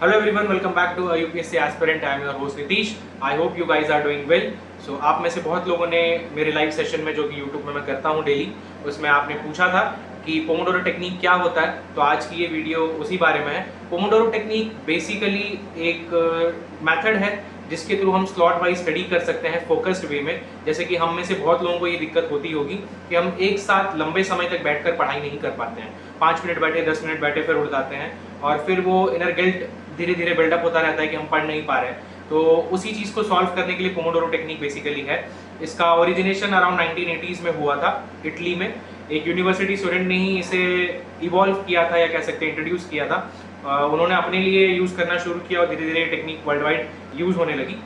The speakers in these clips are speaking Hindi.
Hello everyone, welcome back to a UPSC aspirant. I am your host Nitish. I hope you guys are doing well. So आप में से बहुत लोगों ने मेरे लाइव सेशन में जो कि YouTube में मैं करता हूँ डेली, उसमें आपने पूछा था कि पोमोडोरो टेक्निक क्या होता है। तो आज की ये वीडियो उसी बारे में है। पोमोडोरो टेक्निक बेसिकली एक मेथड है जिसके थ्रू हम स्लॉट वाइज स्टडी कर सकते हैं फोकस्ड वे में। जैसे कि हम में से बहुत लोगों को ये दिक्कत होती होगी कि हम एक साथ लंबे समय तक बैठकर पढ़ाई नहीं कर पाते हैं। 5 मिनट बैठे, 10 मिनट बैठे, फिर उठ जाते हैं और फिर वो इनर गिल्ट धीरे धीरे बिल्डअप होता रहता है कि हम पढ़ नहीं पा रहे हैं। तो उसी चीज़ को सॉल्व करने के लिए पोमोडोरो टेक्निक बेसिकली है। इसका ओरिजिनेशन अराउंड 1980s में हुआ था इटली में। एक यूनिवर्सिटी स्टूडेंट ने ही इसे इवॉल्व किया था या कह सकते हैं इंट्रोड्यूस किया था। उन्होंने अपने लिए यूज़ करना शुरू किया और धीरे धीरे टेक्निक वर्ल्ड वाइड यूज़ होने लगी।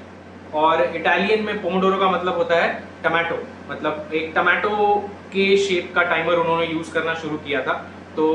और इटालियन में पोमोडोरो का मतलब होता है टमाटो, मतलब एक टमाटो के शेप का टाइमर उन्होंने यूज़ करना शुरू किया था। तो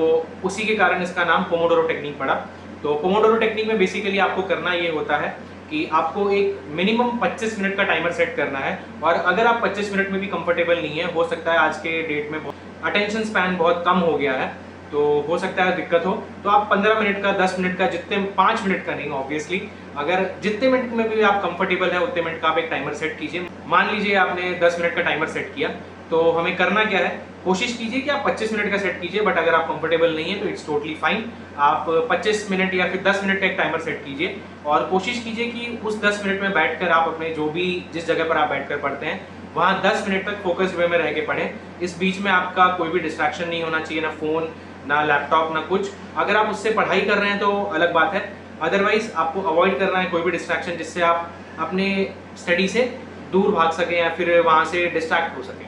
उसी के कारण इसका नाम पोमोडोरो टेक्निक पड़ा। तो पोमोडोरो टेक्निक में बेसिकली आपको करना ये होता है कि आपको एक मिनिमम 25 मिनट का टाइमर सेट करना है। और अगर आप 25 मिनट में भी कंफर्टेबल नहीं है, हो सकता है आज के डेट में अटेंशन स्पैन बहुत कम हो गया है, तो हो सकता है दिक्कत हो, तो आप 15 मिनट का, 10 मिनट का, जितने 5 मिनट का नहीं ऑब्वियसली, अगर जितने मिनट में भी आप कंफर्टेबल है उतने मिनट का आप एक टाइमर सेट कीजिए। मान लीजिए आपने 10 मिनट का टाइमर सेट किया, तो हमें करना क्या है, कोशिश कीजिए कि आप 25 मिनट का सेट कीजिए। बट अगर आप कंफर्टेबल नहीं है तो इट्स टोटली फाइन। आप 25 मिनट या फिर 10 मिनट का एक टाइमर सेट कीजिए और कोशिश कीजिए कि उस 10 मिनट में बैठकर आप अपने जो भी जिस जगह पर आप बैठकर पढ़ते हैं वहाँ 10 मिनट तक फोकस वे में रह के पढ़ें। इस बीच में आपका कोई भी डिस्ट्रैक्शन नहीं होना चाहिए, ना फ़ोन, ना लैपटॉप, ना कुछ। अगर आप उससे पढ़ाई कर रहे हैं तो अलग बात है, अदरवाइज आपको अवॉइड करना है कोई भी डिस्ट्रैक्शन जिससे आप अपने स्टडी से दूर भाग सकें या फिर वहाँ से डिस्ट्रैक्ट हो सकें।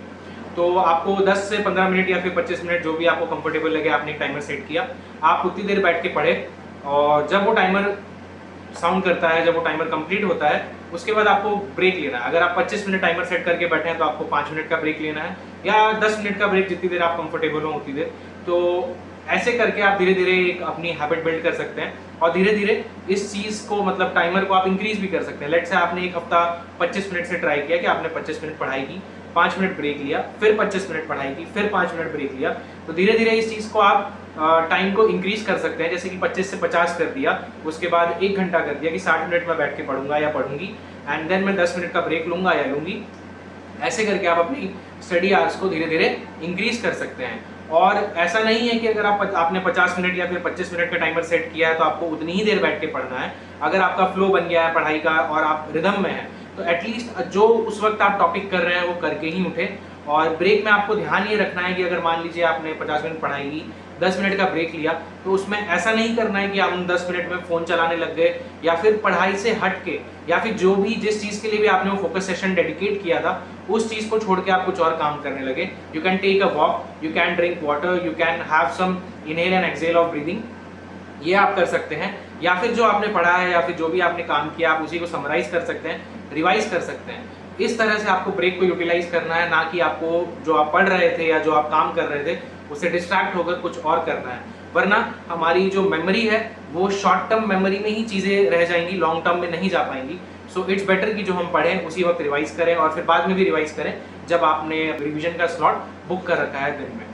तो आपको 10 से 15 मिनट या फिर 25 मिनट जो भी आपको कंफर्टेबल लगे, आपने एक टाइमर सेट किया, आप उतनी देर बैठ के पढ़े। और जब वो टाइमर साउंड करता है, जब वो टाइमर कंप्लीट होता है, उसके बाद आपको ब्रेक लेना है। अगर आप 25 मिनट टाइमर सेट करके बैठे हैं तो आपको 5 मिनट का ब्रेक लेना है या 10 मिनट का ब्रेक, जितनी देर आप कंफर्टेबल हो उतनी देर। तो ऐसे करके आप धीरे धीरे एक अपनी हैबिट बिल्ड कर सकते हैं और धीरे धीरे इस चीज़ को, मतलब टाइमर को आप इंक्रीज भी कर सकते हैं। लेट्स से आपने एक हफ्ता 25 मिनट से ट्राई किया कि आपने 25 मिनट पढ़ाई की, 5 मिनट ब्रेक लिया, फिर 25 मिनट पढ़ाई की, फिर 5 मिनट ब्रेक लिया। तो धीरे धीरे इस चीज़ को आप टाइम को इंक्रीज कर सकते हैं। जैसे कि 25 से 50 कर दिया, उसके बाद 1 घंटा कर दिया कि 60 मिनट में बैठ के पढ़ूंगा या पढ़ूंगी, एंड देन मैं 10 मिनट का ब्रेक लूंगा या लूंगी। ऐसे करके आप अपनी स्टडी आवर्स को धीरे धीरे इंक्रीज कर सकते हैं। और ऐसा नहीं है कि अगर आपने 50 मिनट या फिर 25 मिनट का टाइमर सेट किया है तो आपको उतनी ही देर बैठ के पढ़ना है। अगर आपका फ्लो बन गया है पढ़ाई का और आप रिदम में हैं, तो एटलीस्ट जो उस वक्त आप टॉपिक कर रहे हैं वो करके ही उठे। और ब्रेक में आपको ध्यान ये रखना है कि अगर मान लीजिए आपने 50 मिनट पढ़ाई की, 10 मिनट का ब्रेक लिया, तो उसमें ऐसा नहीं करना है कि आप 10 मिनट में फ़ोन चलाने लग गए या फिर पढ़ाई से हट के, या फिर जो भी जिस चीज़ के लिए भी आपने वो फोकस सेशन डेडिकेट किया था उस चीज़ को छोड़ के आप कुछ और काम करने लगे। You can take a walk, you can drink water, you can have some inhale and exhale of breathing, ये आप कर सकते हैं। या फिर जो आपने पढ़ा है या फिर जो भी आपने काम किया आप उसी को समराइज कर सकते हैं, रिवाइज कर सकते हैं। इस तरह से आपको ब्रेक को यूटिलाइज करना है, ना कि आपको जो आप पढ़ रहे थे या जो आप काम कर रहे थे उससे डिस्ट्रैक्ट होकर कुछ और करना है। वरना हमारी जो मेमोरी है वो शॉर्ट टर्म मेमोरी में ही चीज़ें रह जाएंगी, लॉन्ग टर्म में नहीं जा पाएंगी। सो इट्स बेटर कि जो हम पढ़ें उसी वक्त रिवाइज करें और फिर बाद में भी रिवाइज करें जब आपने रिवीजन का स्लॉट बुक कर रखा है दिन में।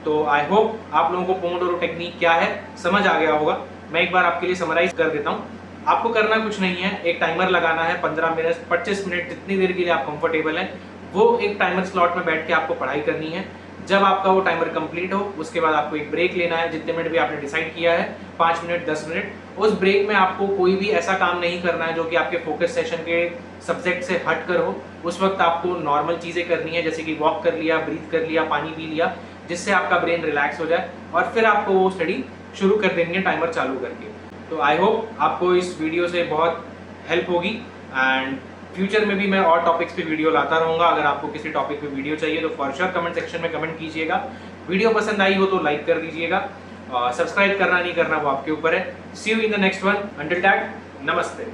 तो आई होप आप लोगों को पोमोडोरो टेक्निक क्या है समझ आ गया होगा। मैं एक बार आपके लिए समराइज कर देता हूँ। आपको करना कुछ नहीं है, एक टाइमर लगाना है 15 मिनट, 25 मिनट, जितनी देर के लिए आप कंफर्टेबल हैं वो एक टाइमर स्लॉट में बैठ के आपको पढ़ाई करनी है। जब आपका वो टाइमर कंप्लीट हो उसके बाद आपको एक ब्रेक लेना है, जितने मिनट भी आपने डिसाइड किया है, 5 मिनट, 10 मिनट। उस ब्रेक में आपको कोई भी ऐसा काम नहीं करना है जो कि आपके फोकस सेशन के सब्जेक्ट से हट कर हो। उस वक्त आपको नॉर्मल चीज़ें करनी है, जैसे कि वॉक कर लिया, ब्रीथ कर लिया, पानी पी लिया, जिससे आपका ब्रेन रिलैक्स हो जाए और फिर आपको वो स्टडी शुरू कर देंगे टाइमर चालू करके। तो आई होप आपको इस वीडियो से बहुत हेल्प होगी एंड फ्यूचर में भी मैं और टॉपिक्स पे वीडियो लाता रहूँगा। अगर आपको किसी टॉपिक पे वीडियो चाहिए तो फॉर श्योर कमेंट सेक्शन में कमेंट कीजिएगा। वीडियो पसंद आई हो तो लाइक कर दीजिएगा, सब्सक्राइब करना नहीं करना वो आपके ऊपर है। See you in the next one, until that, नमस्ते।